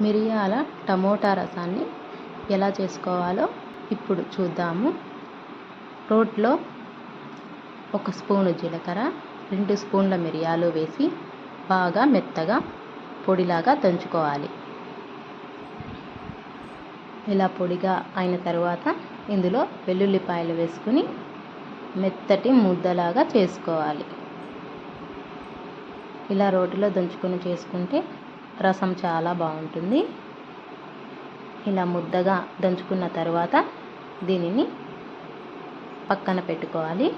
మిరియాల టమోటా రసాన్ని ఎలా చేసుకోవాలో ఇప్పుడు చూద్దాము. రోట్లో 1 స్పూను జీలకర్ర, 2 స్పూన్ల మిరియాలు వేసి బాగా మెత్తగా పొడిలాగా దంచుకోవాలి. ఇలా పొడిగా అయిన తర్వాత ఇందులో వెల్లుల్లిపాయలు వేసుకుని మెత్తటి ముద్దలాగా చేసుకోవాలి. ఇలా రోటిలో దంచుకొని చేసుకుంటే రసం చాలా బాగుంటుంది. ఇలా ముద్దగా దంచుకున్న తర్వాత దీనిని పక్కన పెట్టుకోవాలి.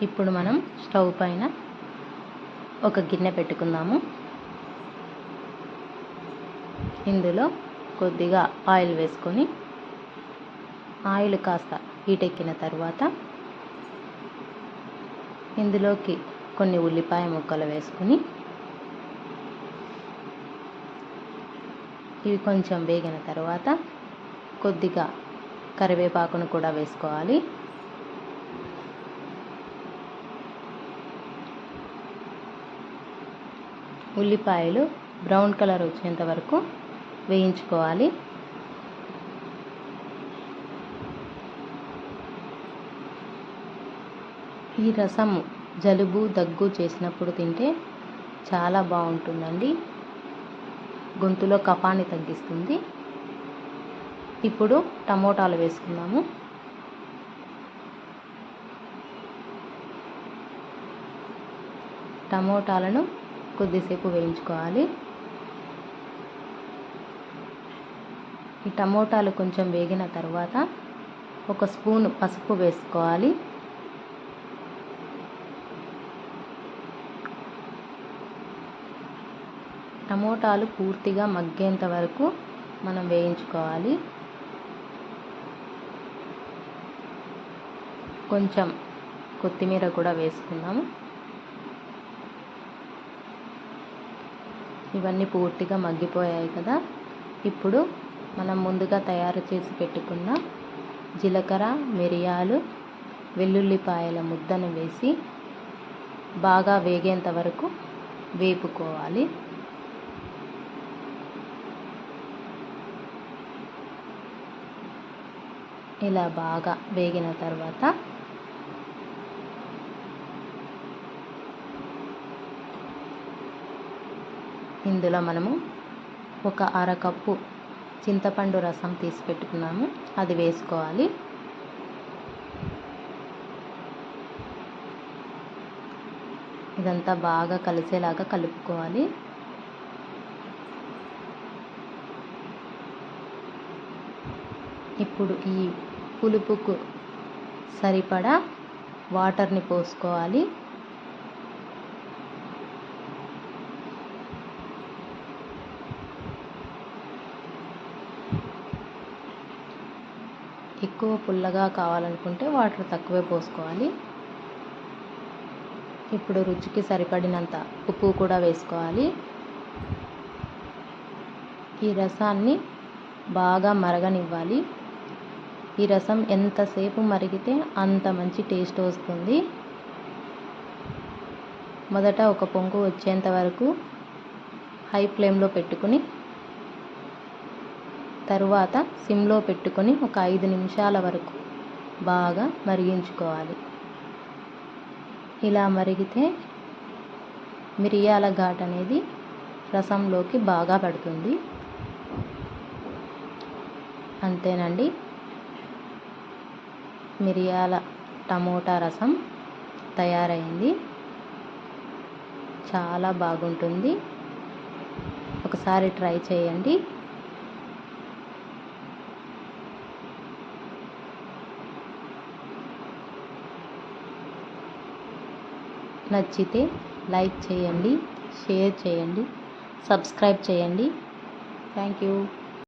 ఇప్పుడు మనం స్టవ్ పైన ఒక గిన్నె పెట్టుకుందాము. ఇందులో కొద్దిగా ఆయిల్ వేసుకొని ఆయిల్ కాస్త హీటెక్కిన తర్వాత ఇందులోకి కొన్ని ఉల్లిపాయ ముక్కలు వేసుకొని ఇవి కొంచెం వేగిన తర్వాత కొద్దిగా కరివేపాకును కూడా వేసుకోవాలి. ఉల్లిపాయలు బ్రౌన్ కలర్ వచ్చేంత వరకు వేయించుకోవాలి. ఈ రసం జలుబు దగ్గు చేసినప్పుడు తింటే చాలా బాగుంటుందండి. గొంతులో కఫాన్ని తగ్గిస్తుంది. ఇప్పుడు టమోటాలు వేసుకుందాము. టమోటాలను కొద్దిసేపు వేయించుకోవాలి. ఈ టమోటాలు కొంచెం వేగిన తర్వాత 1 స్పూన్ పసుపు వేసుకోవాలి. టమోటాలు పూర్తిగా మగ్గేంత వరకు మనం వేయించుకోవాలి. కొంచెం కొత్తిమీర కూడా వేసుకుందాము. ఇవన్నీ పూర్తిగా మగ్గిపోయాయి కదా. ఇప్పుడు మనం ముందుగా తయారు చేసి పెట్టుకున్న జీలకర్ర, మిరియాలు, వెల్లుల్లిపాయల ముద్దను వేసి బాగా వేగేంత వరకు వేపుకోవాలి. ఇలా బాగా వేగిన తర్వాత ఇందులో మనము ఒక అరకప్పు చింతపండు రసం తీసి పెట్టుకున్నాము, అది వేసుకోవాలి. ఇదంతా బాగా కలిసేలాగా కలుపుకోవాలి. ఇప్పుడు ఈ పులుపుకు సరిపడా వాటర్ని పోసుకోవాలి. ఎక్కువ పుల్లగా కావాలనుకుంటే వాటర్ తక్కువే పోసుకోవాలి. ఇప్పుడు రుచికి సరిపడినంత ఉప్పు కూడా వేసుకోవాలి. ఈ రసాన్ని బాగా మరగనివ్వాలి. ఈ రసం ఎంతసేపు మరిగితే అంత మంచి టేస్ట్ వస్తుంది. మొదట ఒక పొంగు వచ్చేంత వరకు హై ఫ్లేమ్లో పెట్టుకుని తరువాత సిమ్లో పెట్టుకొని ఒక 5 నిమిషాల వరకు బాగా మరిగించుకోవాలి. ఇలా మరిగితే మిరియాల ఘాటు అనేది రసంలోకి బాగా పడుతుంది. అంతేనండి, మిరియాల టమోటా రసం తయారైంది. చాలా బాగుంటుంది. ఒకసారి ట్రై చేయండి. నచ్చితే లైక్ చేయండి, షేర్ చేయండి, సబ్స్క్రైబ్ చేయండి. Thank you.